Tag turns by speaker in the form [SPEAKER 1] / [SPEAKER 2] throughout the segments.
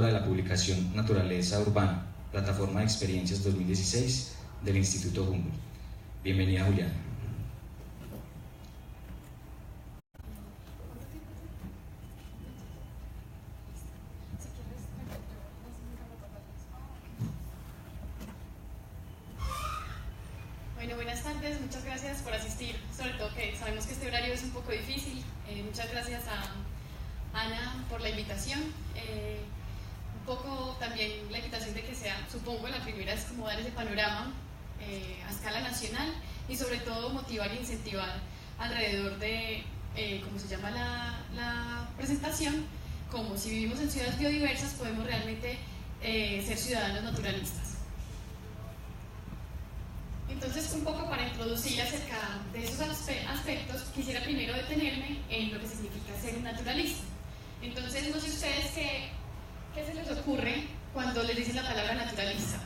[SPEAKER 1] de la publicación Naturaleza Urbana, Plataforma de Experiencias 2016 del Instituto Humboldt. Bienvenida, Juliana.
[SPEAKER 2] Bueno, buenas tardes, muchas gracias por asistir, sobre todo que sabemos que este horario es un poco difícil. Muchas gracias a Ana por la invitación. Un poco también la invitación de que sea, supongo, la primera es como dar ese panorama a escala nacional y sobre todo motivar e incentivar alrededor de, como se llama la presentación, como si vivimos en ciudades biodiversas podemos realmente ser ciudadanos naturalistas. Entonces, un poco para introducir acerca de esos aspectos, quisiera primero detenerme en lo que significa ser un naturalista. Entonces, no sé ustedes qué se les ocurre cuando les dicen la palabra naturalista.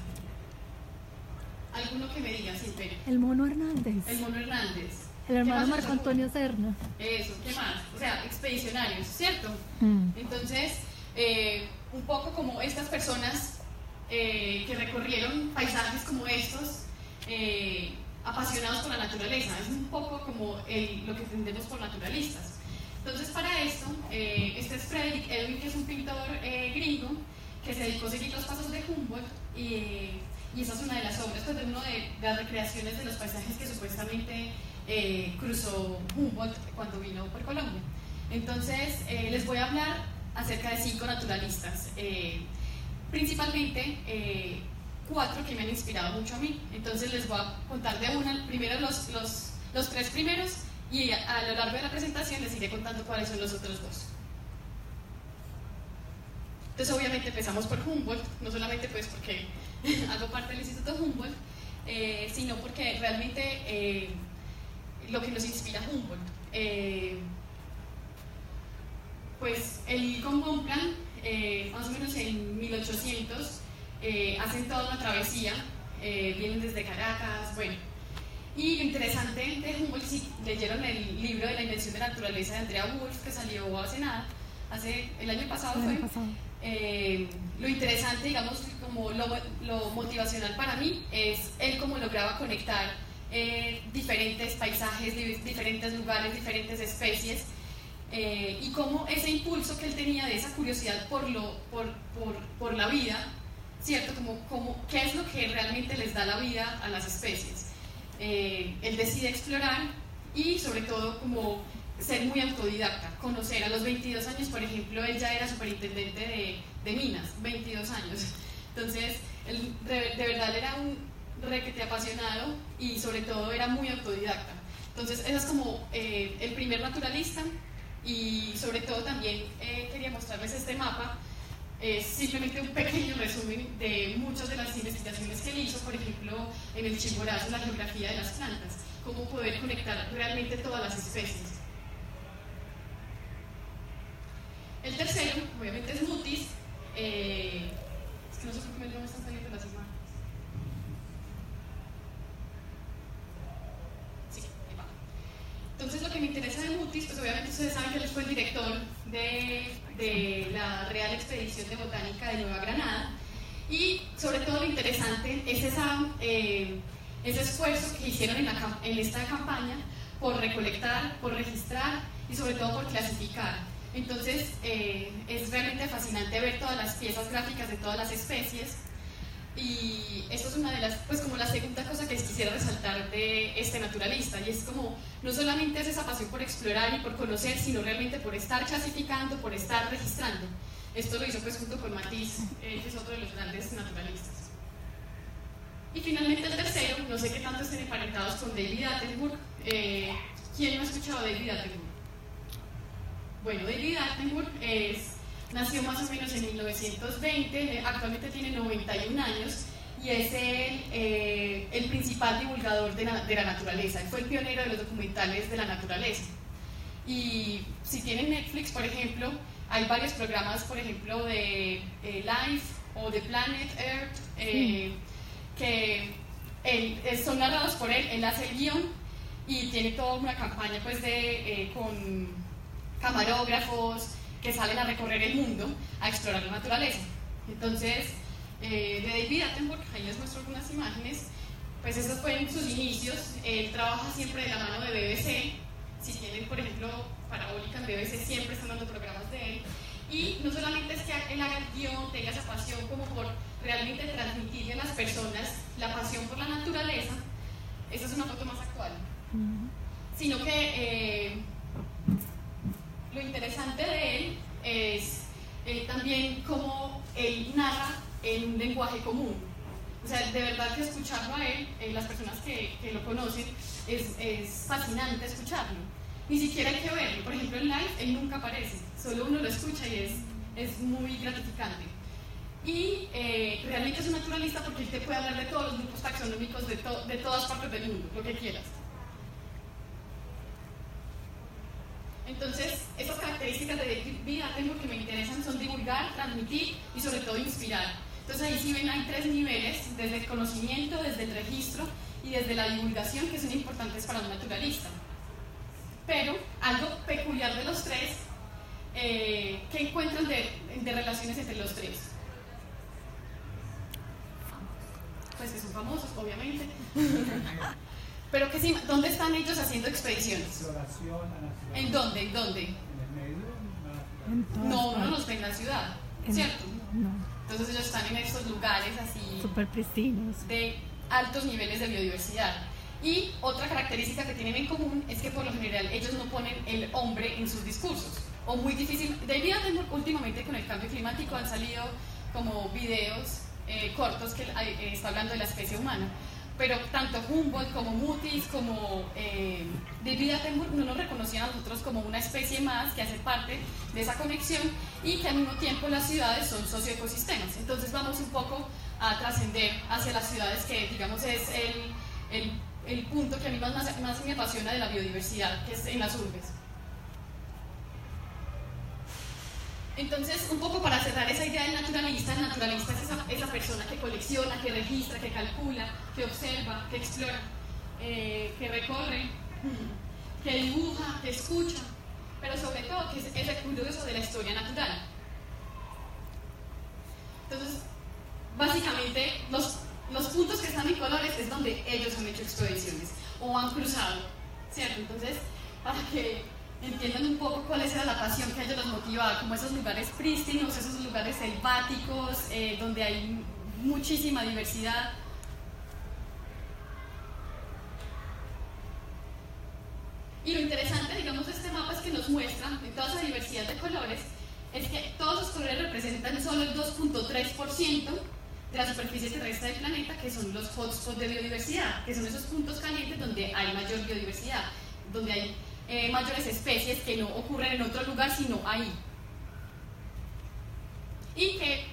[SPEAKER 2] ¿Alguno que me diga? Sí, pero.
[SPEAKER 3] El Mono Hernández.
[SPEAKER 2] El Mono Hernández.
[SPEAKER 3] El hermano Marco Antonio Serna.
[SPEAKER 2] Eso, ¿qué más? O sea, expedicionarios, ¿cierto? Entonces, un poco como estas personas que recorrieron paisajes como estos, apasionados por la naturaleza. Es un poco como lo que entendemos por naturalistas. Entonces, para esto, este es Frederick Edwin, que es un pintor gringo que se dedicó a seguir los pasos de Humboldt y esa es una de las obras, pues, de una de las recreaciones de los paisajes que supuestamente cruzó Humboldt cuando vino por Colombia. Entonces, les voy a hablar acerca de 5 naturalistas, principalmente 4 que me han inspirado mucho a mí. Entonces les voy a contar de una, primero los 3 primeros y a lo largo de la presentación les iré contando cuáles son los otros 2. Entonces obviamente empezamos por Humboldt, no solamente pues porque hago parte del Instituto Humboldt, sino porque realmente lo que nos inspira a Humboldt. Pues el con Bonpland, más o menos en 1800, hacen toda una travesía, vienen desde Caracas, bueno. Y lo interesante de Humboldt, si leyeron el libro de la invención de la naturaleza de Andrea Wolf, que salió hace nada, el año pasado fue. Lo interesante, digamos, como lo motivacional para mí, es él cómo lograba conectar diferentes paisajes, diferentes lugares, diferentes especies, y cómo ese impulso que él tenía de esa curiosidad por la vida, ¿cierto? Como qué es lo que realmente les da la vida a las especies. Él decide explorar y sobre todo como ser muy autodidacta, conocer. A los 22 años, por ejemplo, él ya era superintendente de minas, 22 años. Entonces, él de verdad era un requete apasionado y sobre todo era muy autodidacta. Entonces, ese es como el primer naturalista y sobre todo también quería mostrarles este mapa. Es simplemente un pequeño resumen de muchas de las investigaciones que él hizo, por ejemplo, en el Chimborazo, la geografía de las plantas, cómo poder conectar realmente todas las especies. El tercero, obviamente, es Mutis. Es que no sé por qué no me están saliendo las imágenes. Sí, ahí va. Entonces, lo que me interesa de Mutis, pues obviamente ustedes saben que él fue el director de la Real Expedición de Botánica de Nueva Granada, y sobre todo lo interesante es ese esfuerzo que hicieron en esta campaña por recolectar, por registrar y sobre todo por clasificar. Entonces es realmente fascinante ver todas las piezas gráficas de todas las especies, y esto es una de las, pues como la segunda cosa que quisiera resaltar de este naturalista, y es como no solamente es esa pasión por explorar y por conocer, sino realmente por estar clasificando, por estar registrando. Esto lo hizo pues junto con Matisse, que es otro de los grandes naturalistas. Y finalmente el tercero, no sé qué tanto estén emparentados con David Attenborough. ¿Quién no ha escuchado a David Attenborough? Bueno, David Attenborough nació más o menos en 1920, actualmente tiene 91 años y es el principal divulgador de la naturaleza. Él fue el pionero de los documentales de la naturaleza. Y si tienen Netflix, por ejemplo, hay varios programas, por ejemplo, de Life o de Planet Earth, que son narrados por él. Él hace el guión y tiene toda una campaña pues, con camarógrafos que salen a recorrer el mundo a explorar la naturaleza. Entonces, de David Attenborough, ahí les muestro algunas imágenes, pues esos fueron sus inicios. Él trabaja siempre de la mano de BBC. Si tienen, por ejemplo, parabólica en BBC, siempre están dando programas de él. Y no solamente es que él haga el guión, tenga esa pasión como por realmente transmitirle a las personas la pasión por la naturaleza. Esa es una foto más actual. Sino que lo interesante de él es también cómo él narra en un lenguaje común. O sea, de verdad que escucharlo a él, las personas que lo conocen, es fascinante escucharlo. Ni siquiera hay que verlo. Por ejemplo, en live él nunca aparece, solo uno lo escucha y es muy gratificante. Y realmente es un naturalista porque él te puede hablar de todos los grupos taxonómicos de todas partes del mundo, lo que quieras. Entonces, esas características de David Attenborough que me interesan son divulgar, transmitir y sobre todo inspirar. Entonces ahí sí ven, hay 3 niveles, desde el conocimiento, desde el registro y desde la divulgación, que son importantes para un naturalista. Pero algo peculiar de los 3, ¿qué encuentran de relaciones entre los 3? Pues que son famosos, obviamente. Pero que sí, ¿dónde están ellos haciendo expediciones?
[SPEAKER 4] Exploración a la ciudad.
[SPEAKER 2] ¿En dónde? ¿En dónde?
[SPEAKER 4] En el medio.
[SPEAKER 2] No, uno los ve en la ciudad, ¿cierto?
[SPEAKER 3] No.
[SPEAKER 2] Entonces ellos están en estos lugares así
[SPEAKER 3] Súper pristinos.
[SPEAKER 2] de altos niveles de biodiversidad. Y otra característica que tienen en común es que por lo general ellos no ponen el hombre en sus discursos. O muy difícil. David Attenborough últimamente con el cambio climático han salido como videos cortos que está hablando de la especie humana. Pero tanto Humboldt como Mutis como David Attenborough no nos reconocían a nosotros como una especie más que hace parte de esa conexión y que al mismo tiempo las ciudades son socioecosistemas. Entonces vamos un poco a trascender hacia las ciudades, que digamos es el punto que a mí más me apasiona de la biodiversidad, que es en las urbes. Entonces, un poco para cerrar esa idea del naturalista, el naturalista es esa persona que colecciona, que registra, que calcula, que observa, que explora, que recorre, que dibuja, que escucha, pero sobre todo que es ese curioso de la historia natural. Entonces, básicamente, los puntos que están en colores es donde ellos han hecho expediciones o han cruzado, ¿cierto? Entonces, para que entiendan un poco cuál era la pasión que a ellos los motivaba, como esos lugares prístinos, esos lugares selváticos, donde hay muchísima diversidad. Y lo interesante, digamos, de este mapa es que nos muestra, en toda esa diversidad de colores, es que todos los colores representan solo el 2.3% de la superficie terrestre del planeta, que son los hotspots de biodiversidad, que son esos puntos calientes donde hay mayor biodiversidad, donde hay mayores especies que no ocurren en otro lugar sino ahí. Y que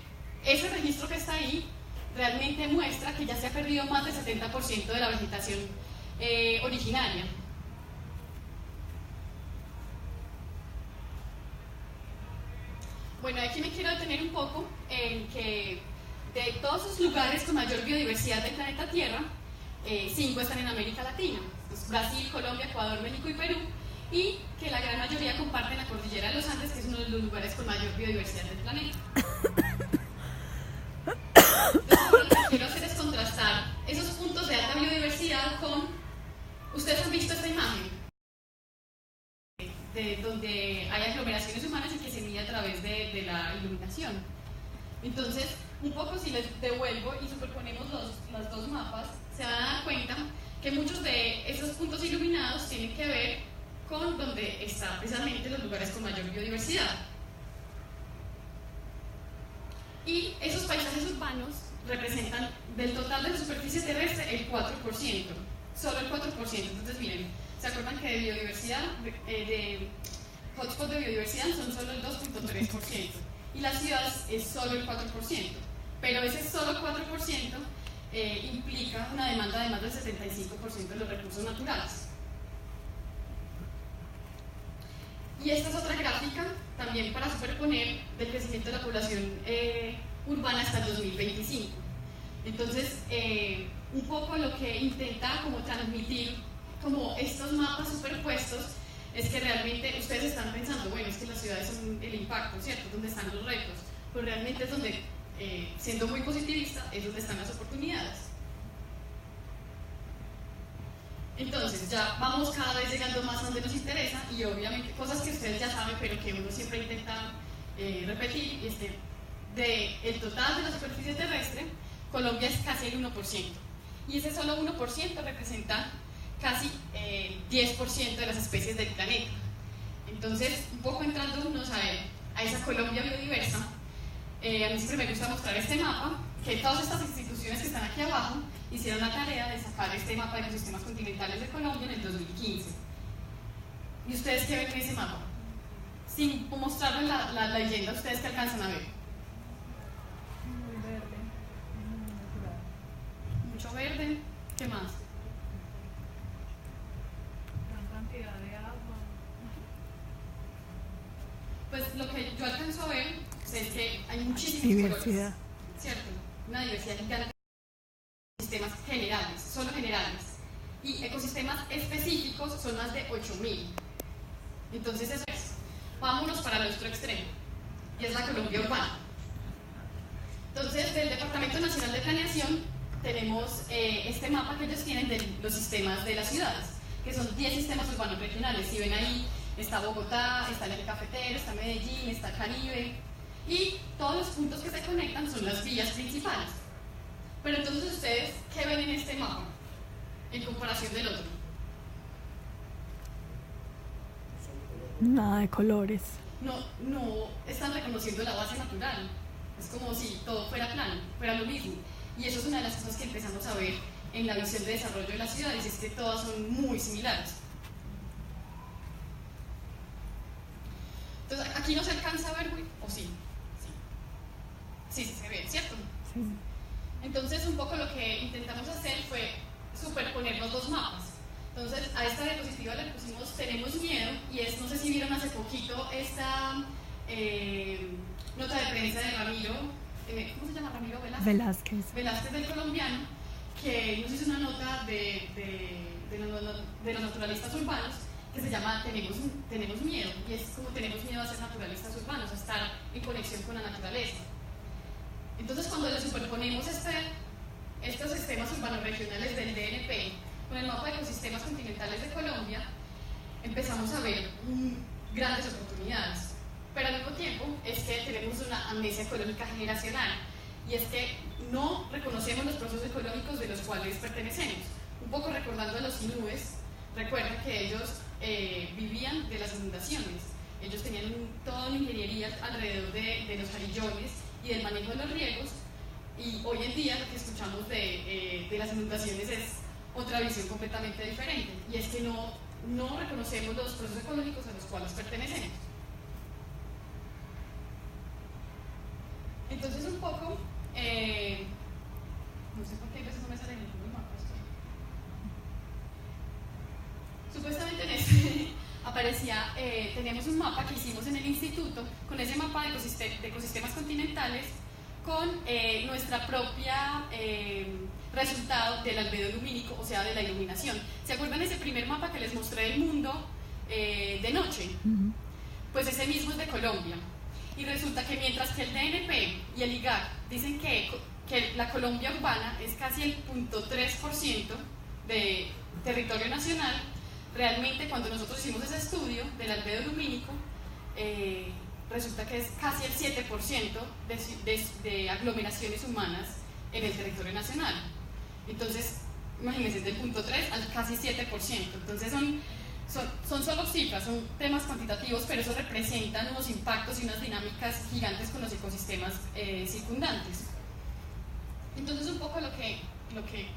[SPEAKER 2] ese registro que está ahí realmente muestra que ya se ha perdido más del 70% de la vegetación originaria. Bueno, aquí me quiero detener un poco en que de todos los lugares con mayor biodiversidad del planeta Tierra, 5 están en América Latina: Brasil, Colombia, Ecuador, México y Perú, y que la gran mayoría comparten la cordillera de los Andes, que es uno de los lugares con mayor biodiversidad del planeta. Entonces, lo que quiero hacer es contrastar esos puntos de alta biodiversidad con... ¿Ustedes han visto esta imagen? De donde hay aglomeraciones humanas y que se mide a través de la iluminación. Entonces, un poco si les devuelvo y superponemos los dos mapas, se van a dar cuenta que muchos de esos puntos iluminados tienen que ver con donde están precisamente los lugares con mayor biodiversidad. Y esos paisajes urbanos representan del total de la superficie terrestre el 4%, solo el 4%. Entonces miren, ¿se acuerdan que de biodiversidad, de hotspots de biodiversidad son solo el 2.3%? Y las ciudades es solo el 4%, pero ese solo 4% implica una demanda de más del 75% de los recursos naturales. Y esta es otra gráfica, también para superponer, del crecimiento de la población urbana hasta el 2025. Entonces, un poco lo que intenta como transmitir, como estos mapas superpuestos, es que realmente ustedes están pensando, bueno, es que las ciudades son el impacto, ¿cierto? Donde están los retos, pero realmente es donde siendo muy positivista, es donde están las oportunidades. Entonces, ya vamos cada vez llegando más a donde nos interesa y obviamente cosas que ustedes ya saben, pero que uno siempre intenta repetir, es que del total de la superficie terrestre, Colombia es casi el 1%. Y ese solo 1% representa casi el 10% de las especies del planeta. Entonces, un poco entrando unos a esa Colombia biodiversa, a mí siempre me gusta mostrar este mapa, que todas estas instituciones que están aquí abajo hicieron la tarea de sacar este mapa de los sistemas continentales de Colombia en el 2015. ¿Y ustedes qué ven en ese mapa? Sin mostrarles la leyenda, ¿ustedes qué alcanzan a ver?
[SPEAKER 3] Muy verde, muy natural.
[SPEAKER 2] Mucho verde, ¿qué más?
[SPEAKER 3] Gran cantidad de agua.
[SPEAKER 2] Pues lo que yo alcanzo a ver es que hay muchísimos
[SPEAKER 3] Diversidad.
[SPEAKER 2] colores, ¿cierto? Una diversidad gigante de sistemas generales, solo generales. Y ecosistemas específicos son más de 8.000. Entonces eso es. Vámonos para el otro extremo, y es la Colombia urbana. Entonces, del Departamento Nacional de Planeación tenemos este mapa que ellos tienen de los sistemas de las ciudades, que son 10 sistemas urbanos regionales. Si ven ahí, está Bogotá, está el Eje Cafetero, está Medellín, está Caribe, y todos los puntos que se conectan son las vías principales. Pero entonces, ¿ustedes qué ven en este mapa en comparación del otro?
[SPEAKER 3] Nada de colores.
[SPEAKER 2] No están reconociendo la base natural. Es como si todo fuera plano, fuera lo mismo. Y eso es una de las cosas que empezamos a ver en la visión de desarrollo de las ciudades, es que todas son muy similares. Entonces, aquí no se alcanza a ver, ¿o sí? Sí se ve, ¿cierto?
[SPEAKER 3] Sí.
[SPEAKER 2] Entonces, un poco lo que intentamos hacer fue superponer los dos mapas. Entonces, a esta diapositiva le pusimos Tenemos Miedo, y es, no sé si vieron hace poquito esta nota de prensa de Ramiro, ¿cómo se llama? Ramiro Velázquez del colombiano, que nos hizo una nota de los naturalistas urbanos que se llama Tenemos Miedo, y es como tenemos miedo a ser naturalistas urbanos, a estar en conexión con la naturaleza. Entonces, cuando le superponemos estos sistemas urbanos regionales del DNP con el mapa de ecosistemas continentales de Colombia, empezamos a ver grandes oportunidades. Pero al mismo tiempo es que tenemos una amnesia ecológica generacional, y es que no reconocemos los procesos ecológicos de los cuales pertenecemos. Un poco recordando a los inúes, recuerden que ellos vivían de las inundaciones, ellos tenían toda una ingeniería alrededor de los jarillones y del manejo de los riegos, y hoy en día lo que escuchamos de las inundaciones es otra visión completamente diferente, y es que no reconocemos los procesos ecológicos a los cuales pertenecemos. Entonces, un poco, no sé por qué a veces no me sale en el mapa. Supuestamente en este aparecía, tenemos un mapa que hicimos en el instituto, con ese mapa de ecosistemas continentales, con nuestra propia resultado del albedo lumínico, o sea, de la iluminación. ¿Se acuerdan de ese primer mapa que les mostré del mundo de noche? Pues ese mismo es de Colombia. Y resulta que mientras que el DNP y el IGAC dicen que la Colombia urbana es casi el 0.3% de territorio nacional, realmente cuando nosotros hicimos ese estudio del albedo lumínico, resulta que es casi el 7% de aglomeraciones humanas en el territorio nacional. Entonces, imagínense, del 0.3 al casi 7%. Entonces son solo cifras, son temas cuantitativos, pero eso representan unos impactos y unas dinámicas gigantes con los ecosistemas circundantes. Entonces, un poco lo que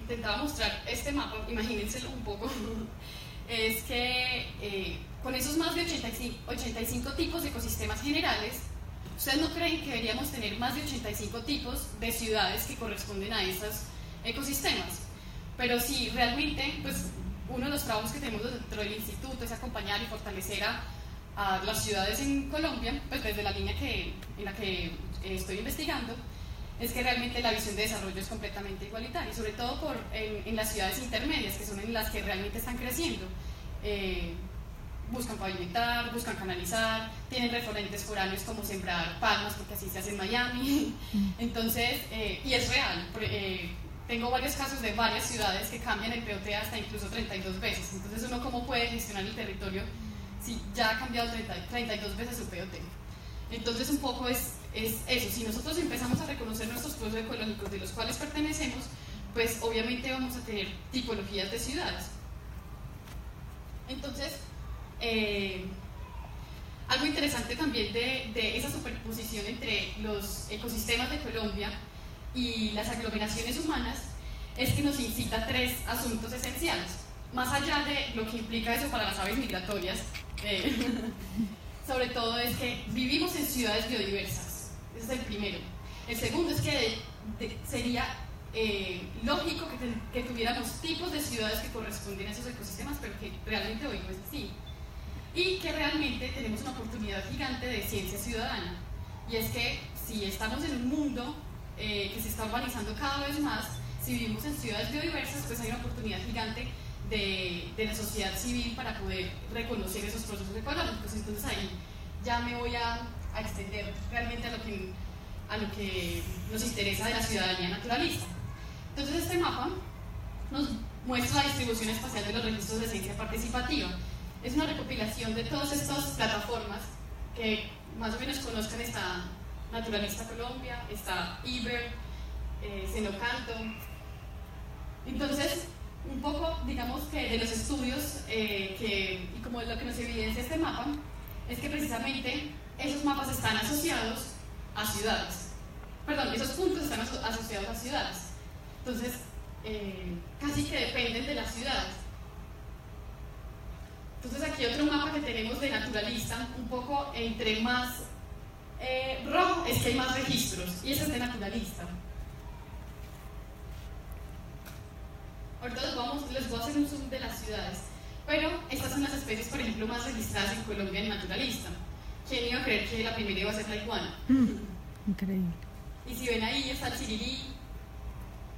[SPEAKER 2] intentaba mostrar este mapa, imagínenselo un poco, es que con esos más de 85 tipos de ecosistemas generales, ¿ustedes no creen que deberíamos tener más de 85 tipos de ciudades que corresponden a esos ecosistemas? Pero si realmente, pues, uno de los trabajos que tenemos dentro del instituto es acompañar y fortalecer a las ciudades en Colombia, pues desde la línea en la que estoy investigando, es que realmente la visión de desarrollo es completamente igualitaria, y sobre todo en las ciudades intermedias, que son en las que realmente están creciendo. buscan pavimentar, buscan canalizar, tienen referentes foráneos como sembrar palmas, porque así se hace en Miami. Entonces, y es real. Tengo varios casos de varias ciudades que cambian el POT hasta incluso 32 veces. Entonces, uno cómo puede gestionar el territorio si ya ha cambiado 32 veces su POT. Entonces, un poco es eso. Si nosotros empezamos a reconocer nuestros pueblos ecológicos de los cuales pertenecemos, pues obviamente vamos a tener tipologías de ciudades. Entonces, algo interesante también de esa superposición entre los ecosistemas de Colombia y las aglomeraciones humanas es que nos incita a tres asuntos esenciales. Más allá de lo que implica eso para las aves migratorias, sobre todo es que vivimos en ciudades biodiversas. Ese es el primero. El segundo es que sería lógico que tuviéramos tipos de ciudades que corresponden a esos ecosistemas, pero que realmente hoy no es así. Y que realmente tenemos una oportunidad gigante de ciencia ciudadana. Y es que si estamos en un mundo que se está urbanizando cada vez más, si vivimos en ciudades biodiversas, pues hay una oportunidad gigante de la sociedad civil para poder reconocer esos procesos ecológicos. Entonces ahí ya me voy a extender realmente a lo que nos interesa de la ciudadanía naturalista. Entonces este mapa nos muestra la distribución espacial de los registros de ciencia participativa. Es una recopilación de todas estas plataformas que más o menos conozcan. Está Naturalista Colombia, está IBER, Cenocanto. Entonces, un poco, digamos que de los estudios y como lo que nos evidencia este mapa, es que precisamente esos mapas están asociados a ciudades. Perdón, esos puntos están asociados a ciudades. Entonces, casi que dependen de las ciudades. Entonces aquí otro mapa que tenemos de naturalista, un poco entre más rojo es que hay más registros, y ese es de naturalista. Ahorita les voy a hacer un zoom de las ciudades, pero estas son las especies, por ejemplo, más registradas en Colombia en naturalista. ¿Quién iba a creer que la primera iba a ser la iguana?
[SPEAKER 5] Increíble.
[SPEAKER 2] Y si ven ahí está el cirirí,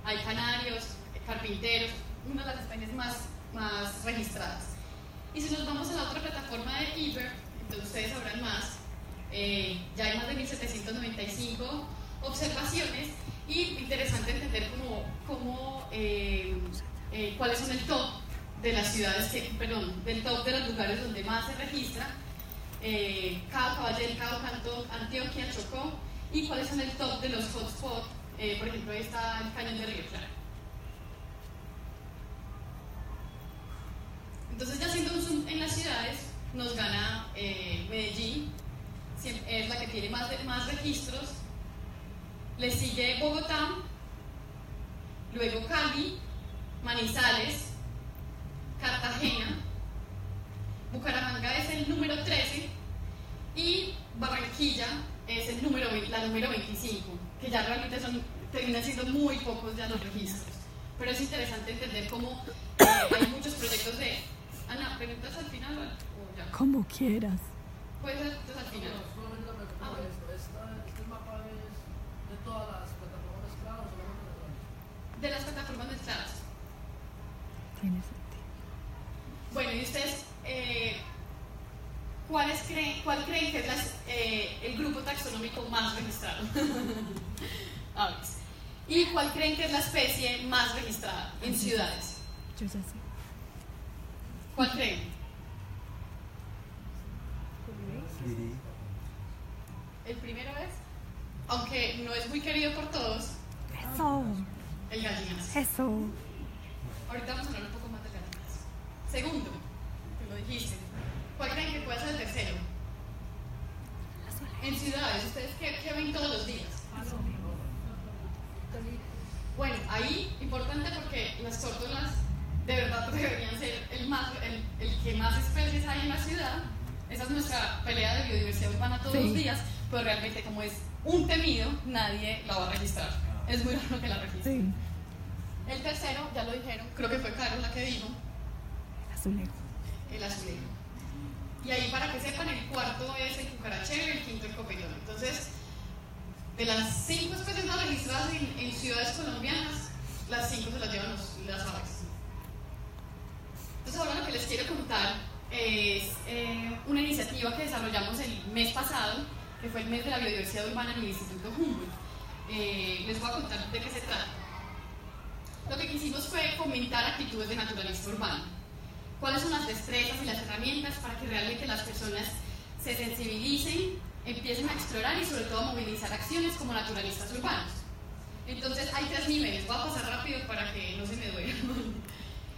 [SPEAKER 2] hay canarios, carpinteros, una de las especies más registradas. Y si nos vamos a la otra plataforma de IBER, entonces ustedes sabrán más, ya hay más de 1795 observaciones, y interesante entender cuáles son el top de las ciudades, del top de los lugares donde más se registra, Cabo Caballero, Cabo Canto, Antioquia, Chocó, y cuáles son el top de los hotspots. Por ejemplo, ahí está el cañón de Río Claro. Entonces, ya haciendo un zoom en las ciudades, nos gana Medellín, es la que tiene más registros. Le sigue Bogotá, luego Cali, Manizales, Cartagena, Bucaramanga es el número 13 y Barranquilla es la número 25, que ya realmente terminan siendo muy pocos ya los registros. Pero es interesante entender cómo hay muchos proyectos de... Ana, ¿preguntas al final o ya?
[SPEAKER 5] Como quieras.
[SPEAKER 2] Puede ser entonces al final.
[SPEAKER 6] ¿Este mapa es de todas las plataformas mezcladas o solamente
[SPEAKER 2] De las plataformas mezcladas.
[SPEAKER 5] Tiene sentido.
[SPEAKER 2] Bueno, y ustedes, ¿cuál creen que es el grupo taxonómico más registrado? Aves. ¿Y cuál creen que es la especie más registrada en ciudades?
[SPEAKER 5] Yo ya sé.
[SPEAKER 2] ¿Cuál creen? El primero es, aunque no es muy querido por todos,
[SPEAKER 5] Eso.
[SPEAKER 2] el gallinazo.
[SPEAKER 5] Eso.
[SPEAKER 2] Ahorita vamos a hablar un poco más del gallinazo. Segundo, te lo dijiste. ¿Cuál creen que puede ser el tercero? En ciudades, ¿ustedes qué ven todos los días? Bueno, ahí, importante porque las tórtolas de verdad deberían ser el que más especies hay en la ciudad. Esa es nuestra pelea de biodiversidad urbana todos los días, pero realmente como es un temido, nadie la va a registrar. Es muy raro que la registre.
[SPEAKER 5] Sí.
[SPEAKER 2] El tercero, ya lo dijeron, creo que fue Carol la que dijo,
[SPEAKER 5] Azulejo.
[SPEAKER 2] el azulejo. Y ahí, para que sepan, el cuarto es el cucarachero y el quinto el copetón. Entonces, de las 5 especies más registradas en ciudades colombianas, las 5 se las llevan las aves. Entonces, ahora lo que les quiero contar es una iniciativa que desarrollamos el mes pasado, que fue el mes de la biodiversidad urbana en el Instituto Humboldt. Les voy a contar de qué se trata. Lo que quisimos fue fomentar actitudes de naturalista urbano. ¿Cuáles son las destrezas y las herramientas para que realmente las personas se sensibilicen, empiecen a explorar y sobre todo a movilizar acciones como naturalistas urbanos? Entonces hay 3 niveles, voy a pasar rápido para que no se me duela.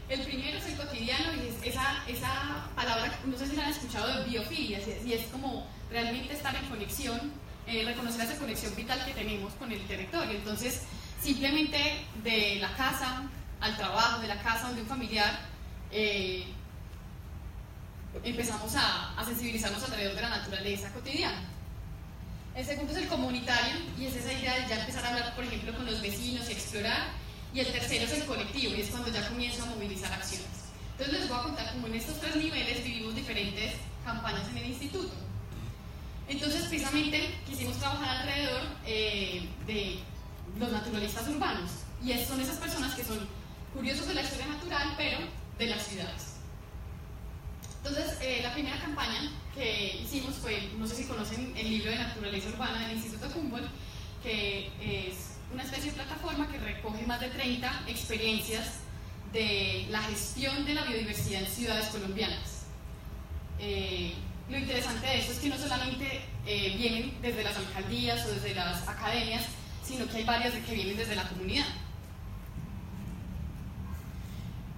[SPEAKER 2] El primero es el cotidiano y es esa palabra, no sé si la han escuchado, de biofilia, y es como realmente estar en conexión, reconocer esa conexión vital que tenemos con el territorio. Entonces simplemente de la casa al trabajo, de la casa donde un familiar, empezamos a sensibilizarnos alrededor de la naturaleza cotidiana. El segundo es el comunitario y es esa idea de ya empezar a hablar, por ejemplo, con los vecinos y explorar. Y el tercero es el colectivo y es cuando ya comienzo a movilizar acciones. Entonces les voy a contar cómo en estos 3 niveles vivimos diferentes campañas en el instituto. Entonces precisamente quisimos trabajar alrededor de los naturalistas urbanos y son esas personas que son curiosos de la historia natural pero de las ciudades. Entonces, la primera campaña que hicimos fue, no sé si conocen el libro de naturaleza urbana del Instituto Humboldt, que es una especie de plataforma que recoge más de 30 experiencias de la gestión de la biodiversidad en ciudades colombianas. Lo interesante de esto es que no solamente vienen desde las alcaldías o desde las academias, sino que hay varias que vienen desde la comunidad.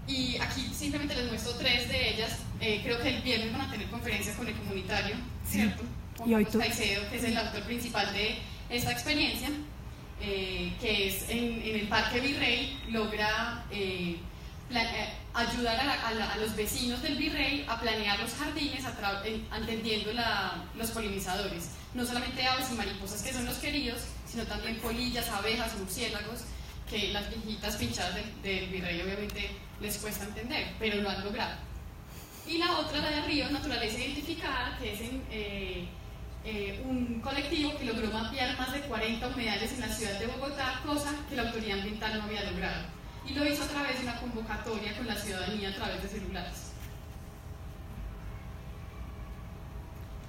[SPEAKER 2] Y aquí simplemente les muestro 3 de ellas. Creo que el viernes van a tener conferencias con el comunitario, ¿cierto?
[SPEAKER 5] Y hoy
[SPEAKER 2] Juan Caicedo, que es el autor principal de esta experiencia, que es en el Parque Virrey, logra ayudar a los vecinos del Virrey a planear los jardines atendiendo los polinizadores. No solamente aves y mariposas, que son los queridos, sino también polillas, abejas, murciélagos, que las viejitas pinchadas del Virrey obviamente les cuesta entender, pero lo han logrado. Y la otra, la de Ríos, Naturaleza Identificada, que es un colectivo que logró mapear más de 40 humedales en la ciudad de Bogotá, cosa que la autoridad ambiental no había logrado. Y lo hizo a través de una convocatoria con la ciudadanía a través de celulares.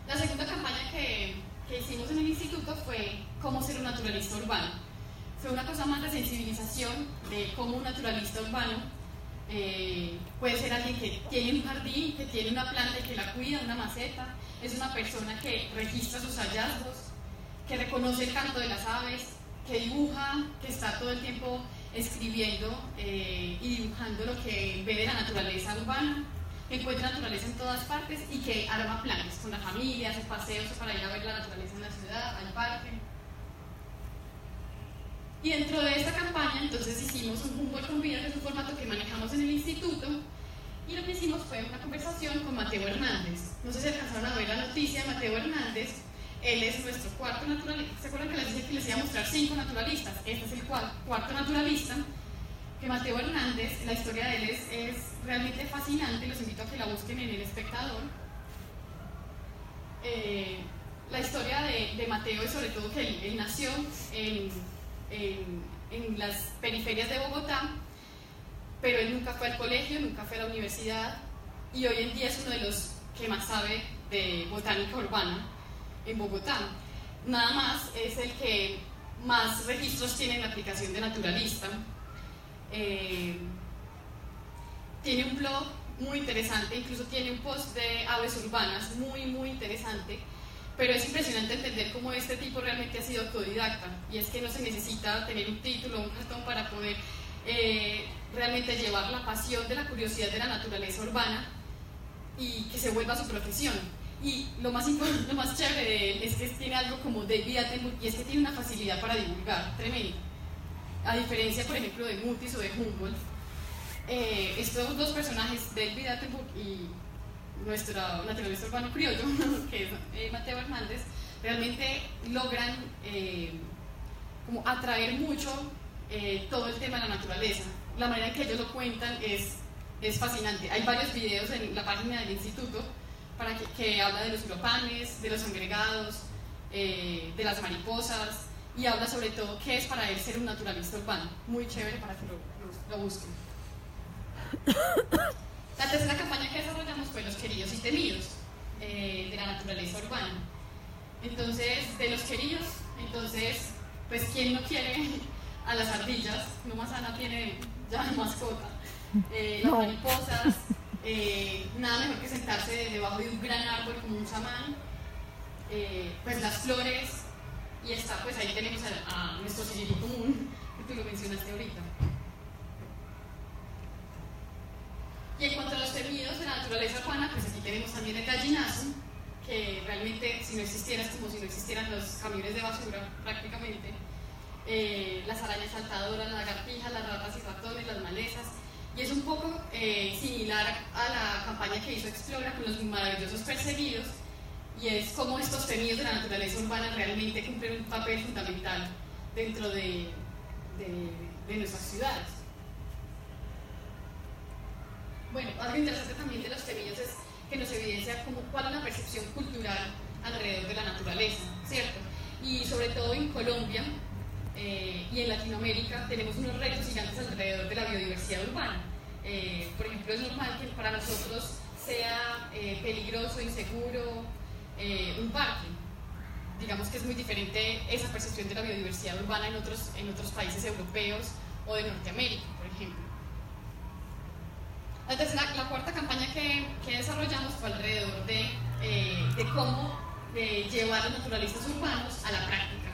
[SPEAKER 2] La segunda campaña que hicimos en el instituto fue Cómo ser un naturalista urbano. Fue una cosa más de sensibilización de cómo un naturalista urbano puede ser alguien que tiene un jardín, que tiene una planta y que la cuida, una maceta. Es una persona que registra sus hallazgos, que reconoce el canto de las aves, que dibuja, que está todo el tiempo escribiendo y dibujando lo que ve de la naturaleza urbana, que encuentra naturaleza en todas partes y que arma planes con la familia, hace paseos para ir a ver la naturaleza en la ciudad, al parque. Y dentro de esta campaña, entonces hicimos un Humboldt con Vida, que es un formato que manejamos en el instituto, y lo que hicimos fue una conversación con Mateo Hernández. No sé si alcanzaron a ver la noticia de Mateo Hernández. Él es nuestro cuarto naturalista. ¿Se acuerdan que les dije que les iba a mostrar 5 naturalistas? Este es el cuarto naturalista, que Mateo Hernández. La historia de él es realmente fascinante, los invito a que la busquen en El Espectador. La historia de Mateo es sobre todo que él nació en las periferias de Bogotá, pero él nunca fue al colegio, nunca fue a la universidad, y hoy en día es uno de los que más sabe de botánica urbana en Bogotá. Nada más es el que más registros tiene en la aplicación de Naturalista. Tiene un blog muy interesante, incluso tiene un post de aves urbanas muy interesante. Pero es impresionante entender cómo este tipo realmente ha sido autodidacta, y es que no se necesita tener un título o un cartón para poder realmente llevar la pasión de la curiosidad de la naturaleza urbana y que se vuelva su profesión. Y lo más chévere de él es que tiene algo como David Attenborough, y es que tiene una facilidad para divulgar tremenda. A diferencia, por ejemplo, de Mutis o de Humboldt, estos 2 personajes, David Attenborough y nuestro naturalista urbano criollo, que es Mateo Hernández, realmente logran como atraer mucho todo el tema de la naturaleza. La manera en que ellos lo cuentan es fascinante. Hay varios videos en la página del instituto que habla de los uropanes, de los agregados, de las mariposas, y habla sobre todo qué es para él ser un naturalista urbano. Muy chévere para que lo busquen. La tercera campaña que desarrollamos fue Los Queridos y Temidos, de la naturaleza urbana. Entonces, de los queridos, entonces, pues, ¿quién no quiere a las ardillas? Nomás Ana tiene ya mascota. Las mariposas, nada mejor que sentarse debajo de un gran árbol como un samán. Pues las flores, y está, pues ahí tenemos a nuestro sireno común, que tú lo mencionaste ahorita. Y en cuanto a los temidos de la naturaleza urbana, pues aquí tenemos también el gallinazo, que realmente si no existiera es como si no existieran los camiones de basura prácticamente, las arañas saltadoras, las lagartijas, las ratas y ratones, las malezas, y es un poco similar a la campaña que hizo Explora con los maravillosos perseguidos, y es cómo estos temidos de la naturaleza urbana realmente cumplen un papel fundamental dentro de nuestras ciudades. Bueno, algo interesante también de los temidos es que nos evidencia cuál es la percepción cultural alrededor de la naturaleza, ¿cierto? Y sobre todo en Colombia y en Latinoamérica tenemos unos retos gigantes alrededor de la biodiversidad urbana. Por ejemplo, es normal que para nosotros sea peligroso, inseguro, un parque. Digamos que es muy diferente esa percepción de la biodiversidad urbana en otros países europeos o de Norteamérica, por ejemplo. La cuarta campaña que desarrollamos fue alrededor de cómo llevar a los naturalistas urbanos a la práctica,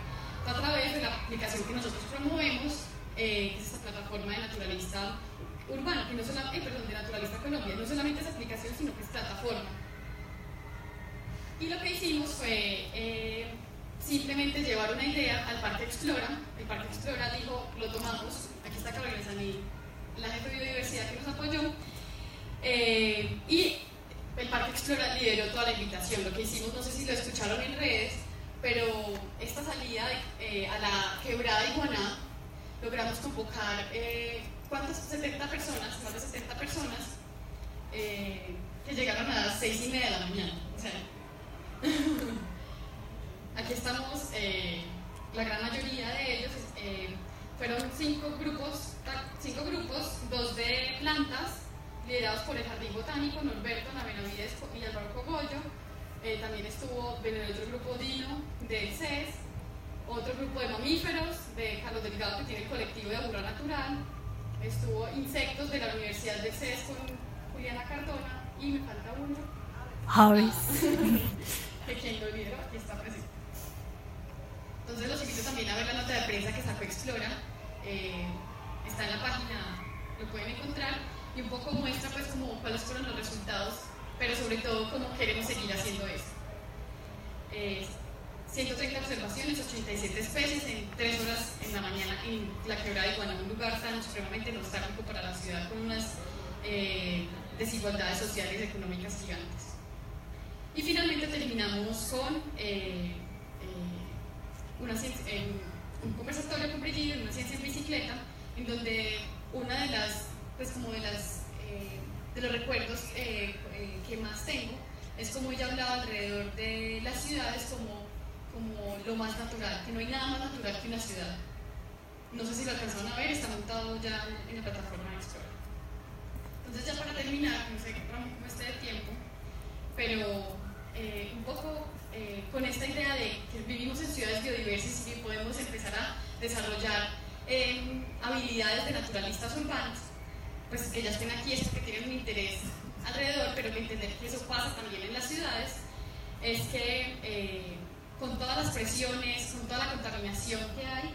[SPEAKER 2] a través de la aplicación que nosotros promovemos, que es esta plataforma de naturalista urbano, que no solamente, de Naturalista Colombia, no solamente es aplicación, sino que es plataforma. Y lo que hicimos fue simplemente llevar una idea al Parque Explora. El Parque Explora dijo, lo tomamos, aquí está Carolina Sanil, la jefe de biodiversidad que nos apoyó, y el Parque Explora lideró toda la invitación. Lo que hicimos, no sé si lo escucharon en redes, pero esta salida a la quebrada Iguaná, logramos convocar, ¿cuántas? 70 personas, más de 70 personas, que llegaron a las 6:30 de la mañana. O sea, aquí estamos, la gran mayoría de ellos fueron 5 grupos, 2 de plantas, liderados por el Jardín Botánico, Norberto, Ana Benavides y Álvaro Cogollo. También estuvo en el otro grupo Dino, del CES, otro grupo de mamíferos, de Carlos Delgado, que tiene el colectivo de Aburra Natural. Estuvo Insectos de la Universidad del CES con Juliana Cardona, y me falta uno.
[SPEAKER 5] Aves.
[SPEAKER 2] Que quien lo lideró aquí está presente. Entonces los invito también a ver la nota de prensa que sacó Explora, está en la página, lo pueden encontrar, y un poco muestra pues como cuáles fueron los resultados, pero sobre todo cómo queremos seguir haciendo esto. 130 observaciones, 87 especies en 3 horas en la mañana en la quebrada de Iguaná, un lugar tan supremamente nostálgico para la ciudad, con unas desigualdades sociales y económicas gigantes. Y finalmente terminamos con un conversatorio con Brigitte, una ciencia en bicicleta, en donde una de las, pues como de los recuerdos que más tengo es como ella hablaba alrededor de las ciudades como lo más natural, que no hay nada más natural que una ciudad. No sé si lo alcanzaron a ver, está montado ya en la plataforma de Explora. Entonces ya para terminar, no sé cómo esté de tiempo, pero un poco con esta idea de que vivimos en ciudades biodiversas y que podemos empezar a desarrollar habilidades de naturalistas urbanos, pues que ya estén aquí es porque tienen un interés alrededor, pero que entender que eso pasa también en las ciudades es que con todas las presiones, con toda la contaminación que hay,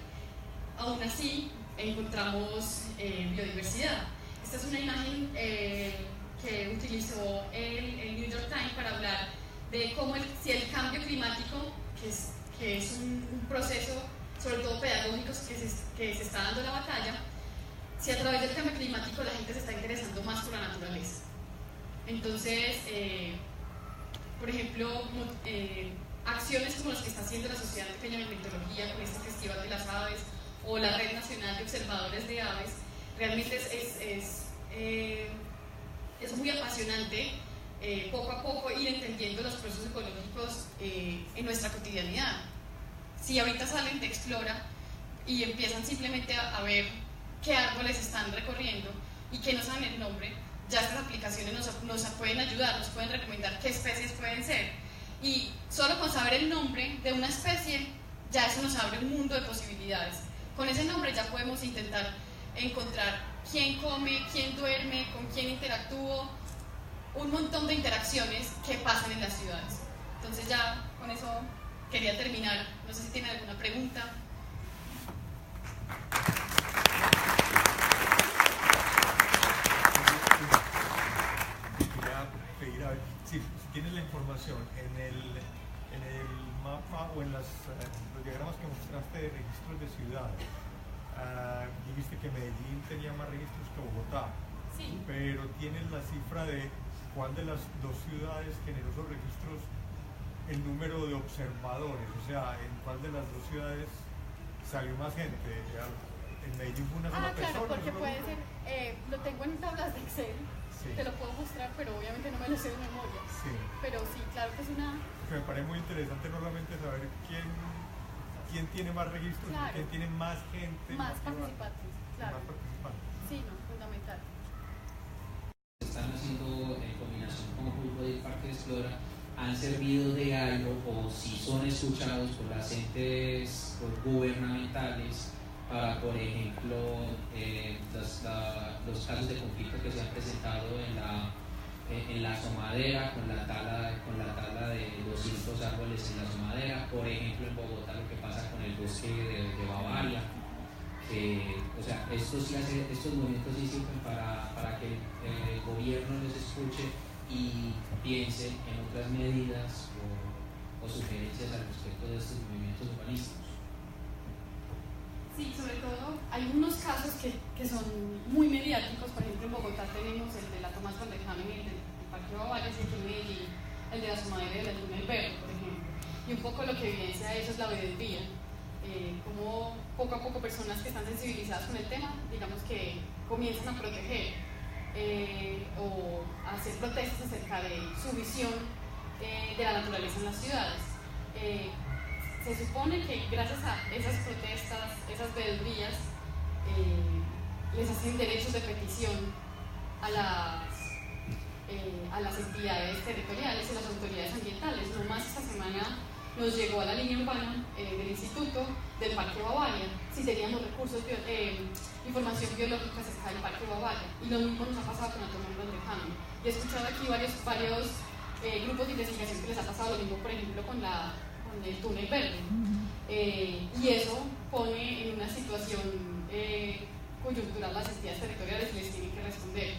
[SPEAKER 2] aún así encontramos biodiversidad. Esta es una imagen que utilizó el New York Times para hablar de cómo si el cambio climático, que es un proceso sobre todo pedagógico que se está dando la batalla, si a través del cambio climático la gente se está interesando más por la naturaleza. Entonces, por ejemplo, acciones como las que está haciendo la Sociedad Pequeña de Ornitología con este Festival de las Aves o la Red Nacional de Observadores de Aves, realmente es muy apasionante poco a poco ir entendiendo los procesos ecológicos en nuestra cotidianidad. Si ahorita salen de Explora y empiezan simplemente a ver qué árboles están recorriendo y que no saben el nombre, ya estas aplicaciones nos pueden ayudar, nos pueden recomendar qué especies pueden ser. Y solo con saber el nombre de una especie, ya eso nos abre un mundo de posibilidades. Con ese nombre ya podemos intentar encontrar quién come, quién duerme, con quién interactúo, un montón de interacciones que pasan en las ciudades. Entonces ya con eso quería terminar. No sé si tienen alguna pregunta.
[SPEAKER 4] Quería pedir, a ver, si tienes la información en el mapa o en los diagramas que mostraste de registros de ciudades, dijiste que Medellín tenía más registros que Bogotá,
[SPEAKER 2] Sí.
[SPEAKER 4] pero tienes la cifra de cuál de las dos ciudades generó esos registros, el número de observadores, o sea, en cuál de las dos ciudades salió más gente. En Medellín fue una sola persona.
[SPEAKER 2] Claro, porque
[SPEAKER 4] ¿no?
[SPEAKER 2] puede ser, lo tengo en tablas de Excel,
[SPEAKER 4] Sí.
[SPEAKER 2] te lo puedo mostrar, pero obviamente no me lo sé de memoria.
[SPEAKER 4] Sí.
[SPEAKER 2] Pero sí, claro que es una...
[SPEAKER 4] Que me parece muy interesante no solamente saber quién tiene más registros,
[SPEAKER 2] Claro.
[SPEAKER 4] quién tiene más gente,
[SPEAKER 2] Más
[SPEAKER 4] que va-
[SPEAKER 2] participantes, claro.
[SPEAKER 4] más participantes.
[SPEAKER 2] Sí, no, fundamental.
[SPEAKER 7] Están haciendo en combinación con Grupo del Parque Explora, han servido de algo o si son escuchados por las entes gubernamentales para, por ejemplo, los casos de conflicto que se han presentado en la asomadera con la tala de 200 árboles en la asomadera, por ejemplo en Bogotá lo que pasa con el bosque de Bavaria. O sea, estos movimientos sí sirven para que el gobierno los escuche y piense en otras medidas o sugerencias al respecto de estos movimientos urbanísticos.
[SPEAKER 2] Sí, sobre todo hay unos casos que son muy mediáticos. Por ejemplo, en Bogotá tenemos el de la Tomás Valdejamen y el del Parque Bavaria, y aquí en Medellín el de la Asomadera y de la Luna del Verde, por ejemplo. Y un poco lo que evidencia eso es la vedovía. Como poco a poco personas que están sensibilizadas con el tema, digamos que comienzan a proteger o a hacer protestas acerca de su visión de la naturaleza en las ciudades. Se supone que gracias a esas protestas, esas vedurías, les hacen derechos de petición a las entidades territoriales y las autoridades ambientales. No más esta semana nos llegó a la línea urbana del Instituto del Parque Bavaria si teníamos recursos, información biológica acerca del Parque Bavaria, y lo mismo nos ha pasado con la Tomás Valdejamen. Y he escuchado aquí varios grupos de investigación que les ha pasado lo mismo, por ejemplo, con el túnel verde, y eso pone en una situación coyuntural las entidades territoriales y les tienen que responder,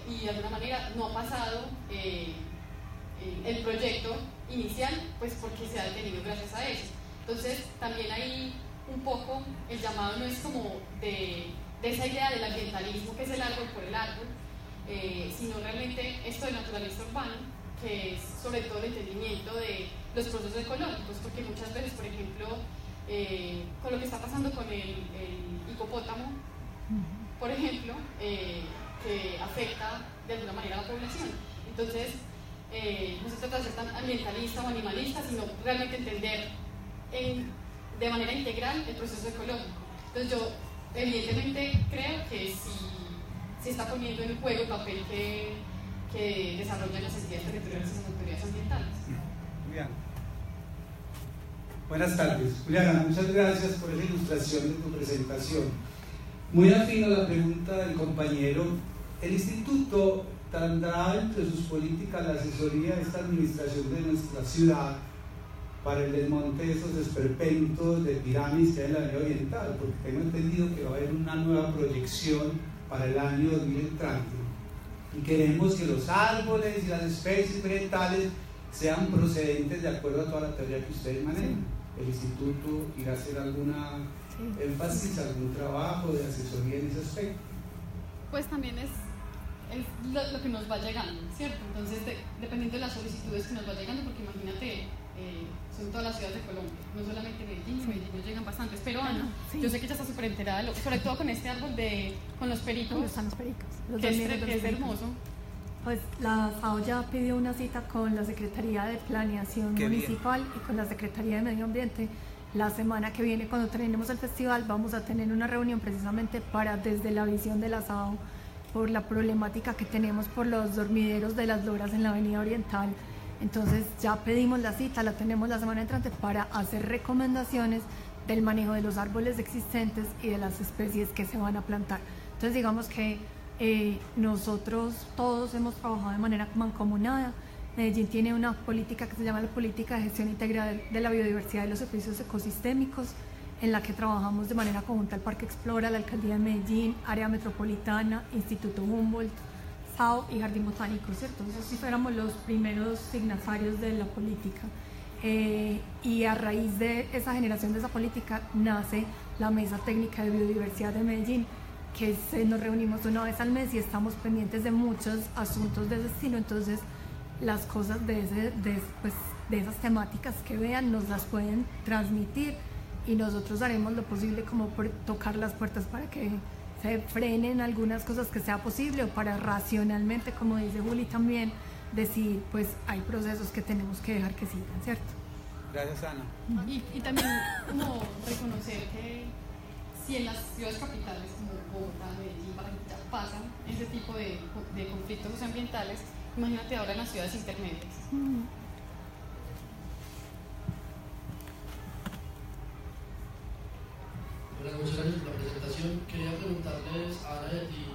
[SPEAKER 2] y de alguna manera no ha pasado el proyecto inicial, pues porque se ha detenido gracias a eso. Entonces también hay un poco, el llamado no es como de esa idea del ambientalismo que es el árbol por el árbol, sino realmente esto de naturaleza urbana, que es sobre todo el entendimiento de los procesos ecológicos, porque muchas veces, por ejemplo, con lo que está pasando con el hipopótamo, por ejemplo, que afecta de alguna manera a la población. Entonces, no se trata de ser tan ambientalista o animalista, sino realmente entender de manera integral el proceso ecológico. Entonces yo evidentemente creo que si está poniendo en juego el papel que desarrollan las entidades territoriales y las autoridades ambientales.
[SPEAKER 8] Julián. Buenas tardes. Juliana, muchas gracias por esa ilustración de tu presentación. Muy afín a la pregunta del compañero, el instituto tendrá entre sus políticas la asesoría de esta administración de nuestra ciudad para el desmonte de esos esperpentos de pirámides que hay en la Avenida Oriental, porque tengo entendido que va a haber una nueva proyección para el año 2030 y queremos que los árboles y las especies vegetales sean procedentes de acuerdo a toda la teoría que ustedes manejan. El instituto irá a hacer alguna énfasis, algún trabajo de asesoría en ese aspecto.
[SPEAKER 2] Pues también es lo que nos va llegando, ¿cierto? Entonces, dependiendo de las solicitudes que nos va llegando, porque imagínate, son todas las ciudades de Colombia, no solamente Medellín, en Medellín nos llegan bastantes, pero Ana, yo sé que ella está súper enterada, sobre todo con este árbol con los pericos.
[SPEAKER 5] ¿Cómo están los pericos?
[SPEAKER 2] Que es hermoso.
[SPEAKER 5] Pues la FAO ya pidió una cita con la Secretaría de Planeación Municipal y con la Secretaría de Medio Ambiente. La semana que viene, cuando terminemos el festival, vamos a tener una reunión precisamente para, desde la visión de la FAO, por la problemática que tenemos por los dormideros de las loras en la Avenida Oriental. Entonces ya pedimos la cita, la tenemos la semana entrante para hacer recomendaciones del manejo de los árboles existentes y de las especies que se van a plantar. Entonces digamos que nosotros todos hemos trabajado de manera mancomunada. Medellín tiene una política que se llama la Política de Gestión Integral de la Biodiversidad y los Servicios Ecosistémicos, en la que trabajamos de manera conjunta el Parque Explora, la Alcaldía de Medellín, Área Metropolitana, Instituto Humboldt, SAO y Jardín Botánico, ¿cierto? Entonces éramos los primeros signatarios de la política. Y a raíz de esa generación de esa política nace la Mesa Técnica de Biodiversidad de Medellín, que nos reunimos una vez al mes y estamos pendientes de muchos asuntos de ese estilo. Entonces las cosas de esas temáticas que vean nos las pueden transmitir y nosotros haremos lo posible como por tocar las puertas para que se frenen algunas cosas que sea posible, o para racionalmente, como dice Juli también, decir pues hay procesos que tenemos que dejar que sigan, ¿cierto?
[SPEAKER 8] Gracias, Ana.
[SPEAKER 2] Y también como reconocer que si en las ciudades capitales como Bogotá, Medellín, Barranquilla pasan ese tipo de conflictos socioambientales, imagínate ahora en las ciudades intermedias.
[SPEAKER 6] Bueno, muchas gracias por la presentación. Quería preguntarles a Ana y a ti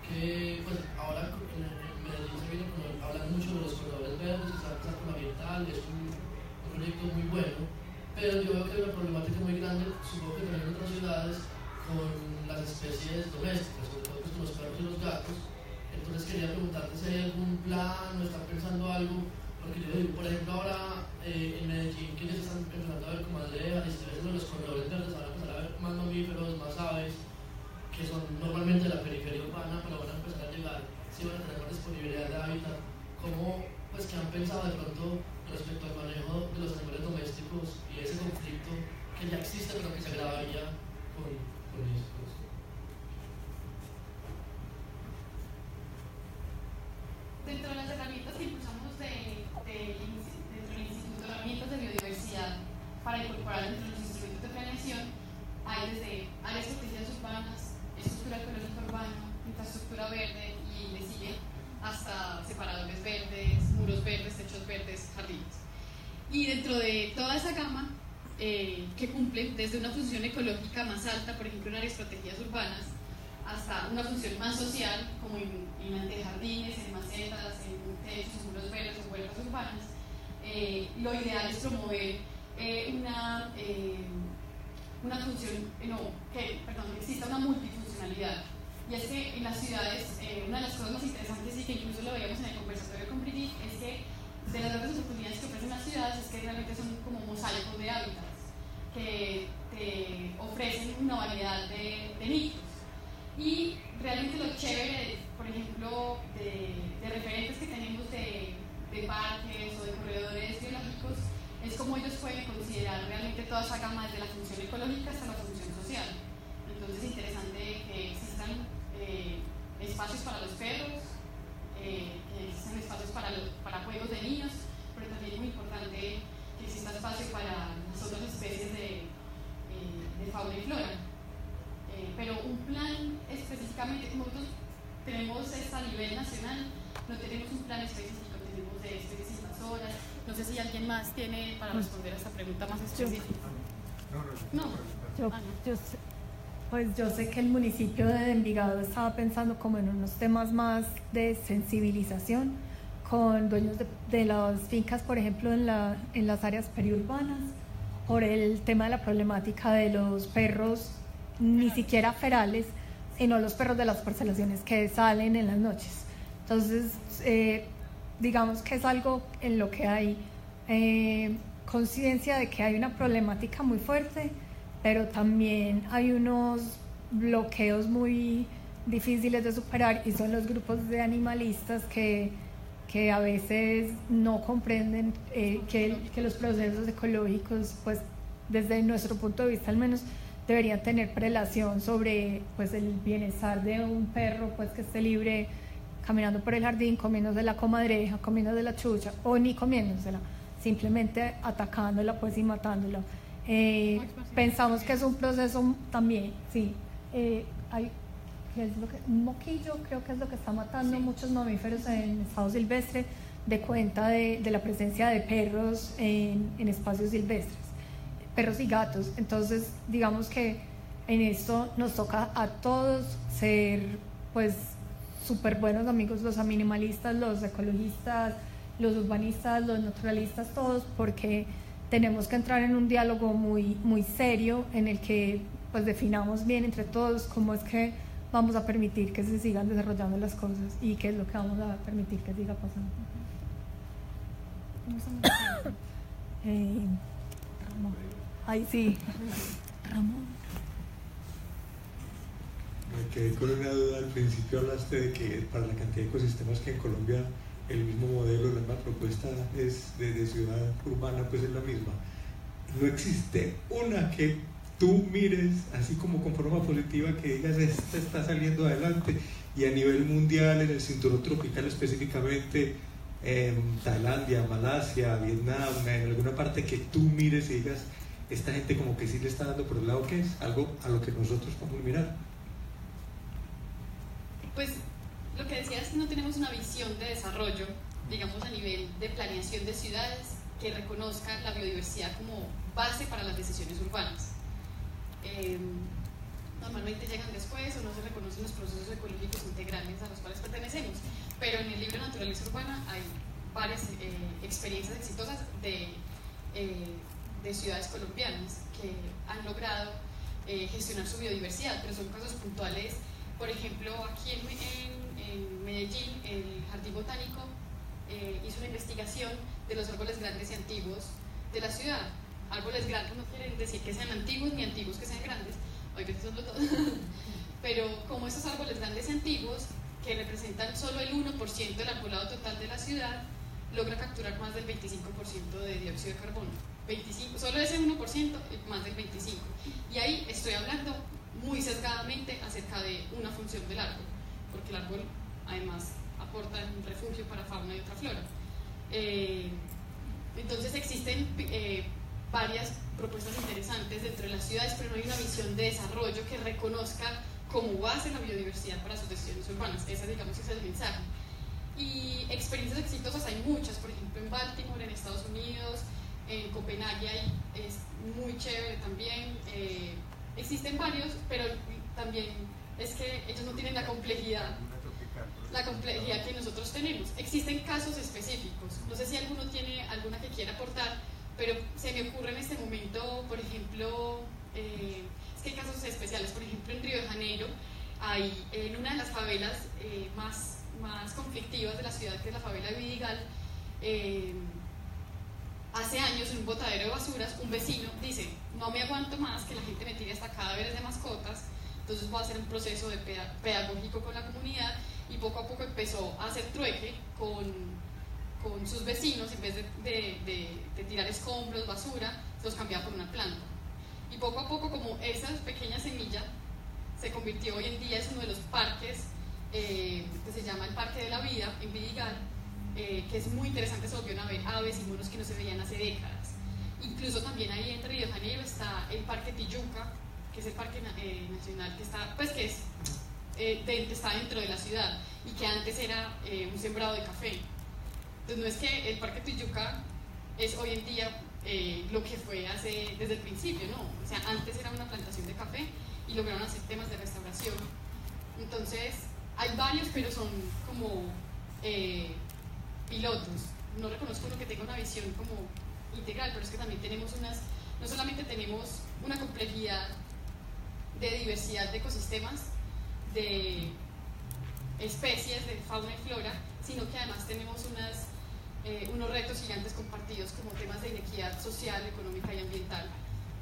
[SPEAKER 6] que pues ahora en Medellín se viene hablando mucho de los corredores verdes, que se va a empezar con la ambiental, es un proyecto muy bueno, pero yo veo que hay una problemática muy grande, supongo que también en otras ciudades, con las especies domésticas, sobre todo pues, con los perros y los gatos. Entonces quería preguntarte si hay algún plan o están pensando algo, porque yo digo, por ejemplo ahora en Medellín, que ya se están empezando a ver como aldeas, y si ves los corredores verdes van a empezar a ver más mamíferos, más aves, que son normalmente de la periferia urbana, pero van a empezar a llegar, si van a tener más disponibilidad de hábitat. ¿Cómo pues que han pensado de pronto respecto al manejo de los animales domésticos y ese conflicto que ya existe pero que se agravaría con eso?
[SPEAKER 2] Dentro de las herramientas que impulsamos dentro del Instituto de Herramientas de Biodiversidad para incorporar dentro de los instrumentos de planeación, hay desde áreas protegidas urbanas, estructura ecológica urbana, infraestructura verde y le sigue hasta separadores verdes, muros verdes, techos verdes, jardines. Y dentro de toda esa gama que cumple desde una función ecológica más alta, por ejemplo en áreas protegidas urbanas, hasta una función más social, como en antejardines, en macetas, en techos, en muros verdes o huertas urbanas, lo ideal es promover una función, que exista una multifuncionalidad. Y es que en las ciudades, una de las cosas más interesantes y que incluso lo veíamos en el conversatorio con Brigitte, es que de las grandes oportunidades que ofrecen las ciudades es que realmente son como mosaicos de hábitats que te ofrecen una variedad de nichos. Y realmente lo chévere, por ejemplo, de referentes que tenemos de parques o de corredores biológicos, es cómo ellos pueden considerar realmente toda esa gama desde la función ecológica hasta la función social. Entonces es interesante que existan espacios para los perros, que existan espacios para juegos de niños, pero también es muy importante que exista espacio para las otras especies de fauna y flora. Pero un plan específicamente, como nosotros tenemos esto a nivel nacional, no tenemos un plan específico, tenemos de distintas horas. No sé si alguien más tiene para responder a esta pregunta más específica.
[SPEAKER 5] Yo sé que el municipio de Envigado estaba pensando como en unos temas más de sensibilización con dueños de las fincas, por ejemplo, en las áreas periurbanas, por el tema de la problemática de los perros, ni siquiera ferales, sino los perros de las parcelaciones que salen en las noches. Entonces, digamos que es algo en lo que hay conciencia de que hay una problemática muy fuerte, pero también hay unos bloqueos muy difíciles de superar, y son los grupos de animalistas que a veces no comprenden que los procesos ecológicos, pues desde nuestro punto de vista al menos, deberían tener prelación sobre pues el bienestar de un perro, pues que esté libre caminando por el jardín, comiéndose la comadreja, comiéndose la chucha, o ni comiéndosela, simplemente atacándola pues y matándola. Pensamos que es un proceso también, sí, hay ¿qué es lo que? Un moquillo creo que es lo que está matando muchos mamíferos en estado silvestre, de cuenta de la presencia de perros en espacios silvestres, perros y gatos. Entonces, digamos que en esto nos toca a todos ser, pues, súper buenos amigos, los animalistas, los ecologistas, los urbanistas, los naturalistas, todos, porque tenemos que entrar en un diálogo muy, muy serio en el que, pues, definamos bien entre todos cómo es que vamos a permitir que se sigan desarrollando las cosas y qué es lo que vamos a permitir que siga pasando. Ramón. Ay, sí. Ramón.
[SPEAKER 4] Me quedé con una duda. Al principio hablaste de que para la cantidad de ecosistemas que en Colombia el mismo modelo, la misma propuesta es de ciudad urbana, pues es la misma. No existe una que tú mires así como con forma positiva, que digas esta está saliendo adelante, y a nivel mundial, en el cinturón tropical específicamente, Tailandia, Malasia, Vietnam, en alguna parte que tú mires y digas esta gente como que sí le está dando por el lado que es algo a lo que nosotros podemos mirar.
[SPEAKER 2] Pues lo que decía es que no tenemos una visión de desarrollo, digamos a nivel de planeación de ciudades, que reconozca la biodiversidad como base para las decisiones urbanas. Normalmente llegan después o no se reconocen los procesos ecológicos integrales a los cuales pertenecemos, pero en el libro Naturaleza Urbana hay varias experiencias exitosas de ciudades colombianas que han logrado gestionar su biodiversidad, pero son casos puntuales. Por ejemplo, aquí en Medellín, el Jardín Botánico hizo una investigación de los árboles grandes y antiguos de la ciudad. Árboles grandes no quieren decir que sean antiguos ni antiguos que sean grandes, obviamente son los dos, pero como esos árboles grandes y antiguos, que representan solo el 1% del arbolado total de la ciudad, logra capturar más del 25% de dióxido de carbono. 25, solo ese 1%, más del 25%. Y ahí estoy hablando muy sesgadamente acerca de una función del árbol, porque el árbol además aporta un refugio para fauna y otra flora. Entonces existen varias propuestas interesantes dentro de las ciudades, pero no hay una visión de desarrollo que reconozca como base la biodiversidad para sus decisiones urbanas. Ese, digamos, es el mensaje. Y experiencias exitosas hay muchas, por ejemplo en Baltimore, en Estados Unidos, en Copenhague es muy chévere también. Existen varios, pero también es que ellos no tienen la complejidad que nosotros tenemos. Existen casos específicos, no sé si alguno tiene alguna que quiera aportar, pero se me ocurre en este momento, por ejemplo, es que hay casos especiales. Por ejemplo, en Río de Janeiro hay en una de las favelas más conflictivas de la ciudad, que es la favela de Vidigal, hace años en un botadero de basuras un vecino dice: no me aguanto más que la gente me tire hasta cadáveres de mascotas, entonces voy a hacer un proceso pedagógico con la comunidad, y poco a poco empezó a hacer trueque con sus vecinos. En vez de tirar escombros, basura, se los cambiaba por una planta, y poco a poco, como esa pequeña semilla se convirtió hoy en día, es uno de los parques que se llama el Parque de la Vida en Vidigal, que es muy interesante. Se volvieron a ver aves y monos que no se veían hace décadas. Incluso también ahí en Río de Janeiro está el Parque Tijuca, que es el parque nacional que está, pues que es, está dentro de la ciudad, y que antes era un sembrado de café. Entonces no es que el Parque Tijuca es hoy en día lo que fue desde el principio, no. O sea, antes era una plantación de café y lograron hacer temas de restauración. Entonces hay varios, pero son como pilotos. No reconozco uno que tenga una visión como integral, pero es que también tenemos no solamente tenemos una complejidad de diversidad de ecosistemas, de especies, de fauna y flora, sino que además tenemos unos retos gigantes compartidos, como temas de inequidad social, económica y ambiental,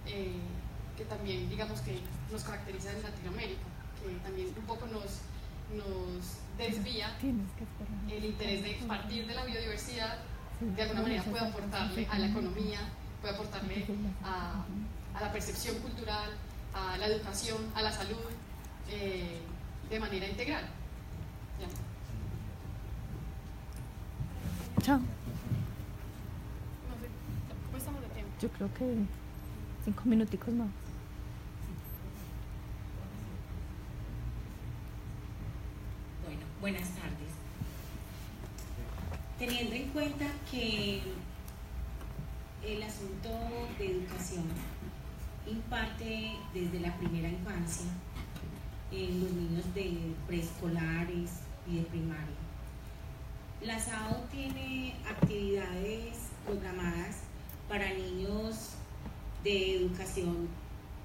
[SPEAKER 2] que también, digamos, que nos caracteriza en Latinoamérica, que también un poco nos desvía el interés de partir de la biodiversidad. De alguna manera puede aportarle a la economía, puede aportarle a la percepción cultural, a la educación, a la salud, de manera integral. Ya.
[SPEAKER 5] Chao.
[SPEAKER 2] No sé, ¿cómo estamos de tiempo?
[SPEAKER 5] Yo creo que 5 minuticos más.
[SPEAKER 9] Bueno, buenas tardes. Teniendo en cuenta que el asunto de educación imparte desde la primera infancia en los niños de preescolares y de primaria, la SAO tiene actividades programadas para niños de educación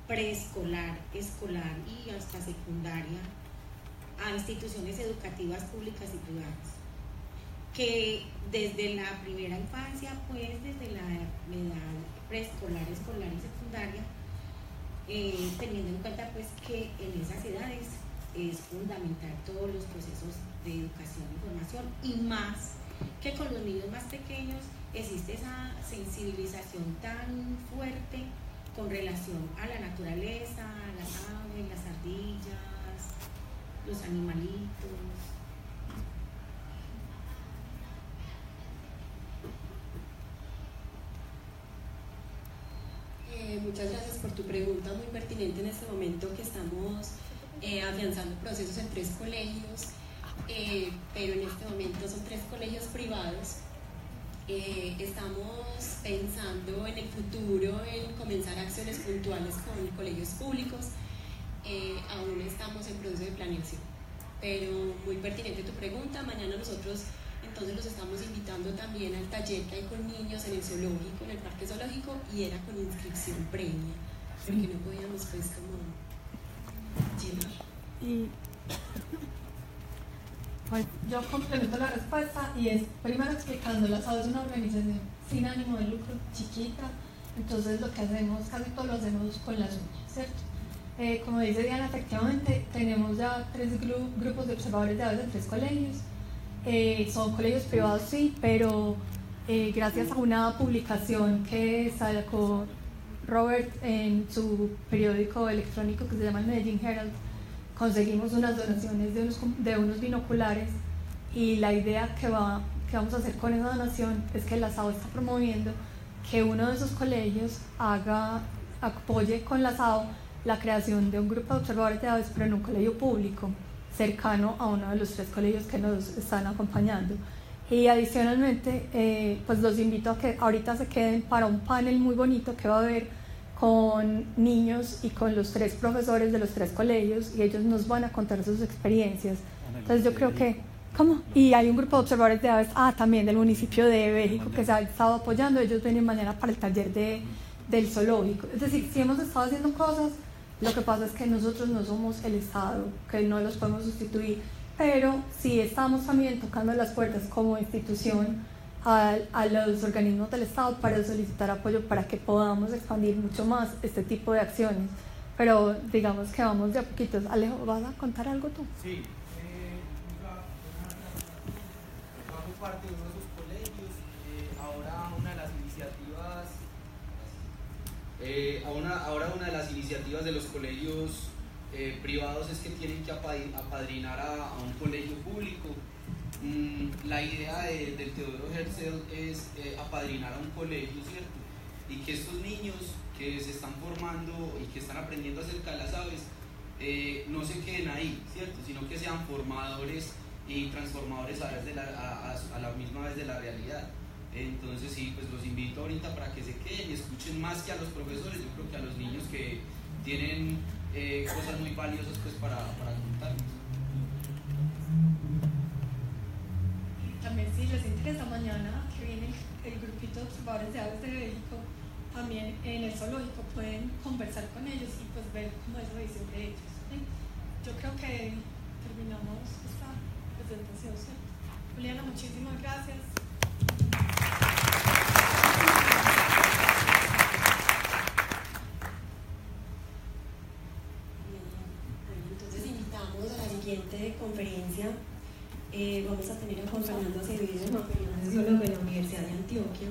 [SPEAKER 9] preescolar, escolar y hasta secundaria a instituciones educativas públicas y privadas, que desde la primera infancia, pues desde la edad preescolar, escolar y secundaria, teniendo en cuenta pues que en esas edades es fundamental todos los procesos de educación y formación, y más que con los niños más pequeños existe esa sensibilización tan fuerte con relación a la naturaleza, a las aves, las ardillas, los animalitos.
[SPEAKER 10] Muchas gracias por tu pregunta, muy pertinente en este momento que estamos afianzando procesos en 3 colegios, pero en este momento son 3 colegios privados. Estamos pensando en el futuro en comenzar acciones puntuales con colegios públicos. Aún estamos en proceso de planeación, pero muy pertinente tu pregunta. Mañana nosotros entonces los estamos invitando también al taller que hay con niños en el zoológico, en el parque zoológico, y era con inscripción previa, porque no podíamos pues como llenar.
[SPEAKER 5] Y pues yo complemento la respuesta, y es primero explicando, la SAO es una organización sin ánimo de lucro, chiquita, entonces lo que hacemos, casi todo lo hacemos con las uñas, ¿cierto? Como dice Diana, efectivamente tenemos ya 3 grupos de observadores de aves en 3 colegios. Son colegios privados, sí, pero gracias a una publicación que sacó Robert en su periódico electrónico que se llama el Medellín Herald, conseguimos unas donaciones de unos binoculares, y la idea que vamos a hacer con esa donación es que la SAO está promoviendo que uno de esos colegios apoye con la SAO la creación de un grupo de observadores de aves, pero en un colegio público cercano a uno de los 3 colegios que nos están acompañando. Y adicionalmente, pues los invito a que ahorita se queden para un panel muy bonito que va a haber con niños y con los 3 profesores de los 3 colegios, y ellos nos van a contar sus experiencias. Entonces yo creo que, ¿cómo? Y hay un grupo de observadores de aves, también del municipio de México, que se ha estado apoyando. Ellos vienen mañana para el taller del zoológico. Es decir, sí hemos estado haciendo cosas. Lo que pasa es que nosotros no somos el Estado, que no los podemos sustituir, pero sí estamos también tocando las puertas como institución a los organismos del Estado para solicitar apoyo para que podamos expandir mucho más este tipo de acciones. Pero digamos que vamos de a poquitos. Alejo, ¿vas a contar algo tú?
[SPEAKER 11] Sí, hago parte de uno de esos colegios. Ahora una de las iniciativas de los colegios privados es que tienen que apadrinar a un colegio público. La idea del Teodoro Herzl es apadrinar a un colegio, ¿cierto? Y que estos niños que se están formando y que están aprendiendo acerca de las aves no se queden ahí, ¿cierto? Sino que sean formadores y transformadores a la misma vez de la realidad. Entonces sí, pues los invito ahorita para que se queden y escuchen más que a los profesores, yo creo que a los niños que tienen cosas muy valiosas pues para contarnos.
[SPEAKER 5] También si les interesa, mañana que viene el grupito de observadores de aves de México, también en el zoológico pueden conversar con ellos y pues ver cómo es la visión de ellos, ¿sí? Yo creo que terminamos esta presentación, ¿sí? Juliana, muchísimas gracias.
[SPEAKER 10] Entonces invitamos a la siguiente conferencia. Vamos a tener a Juan Fernando Acevedo, Juan Fernando es biólogo de la Universidad de Antioquia.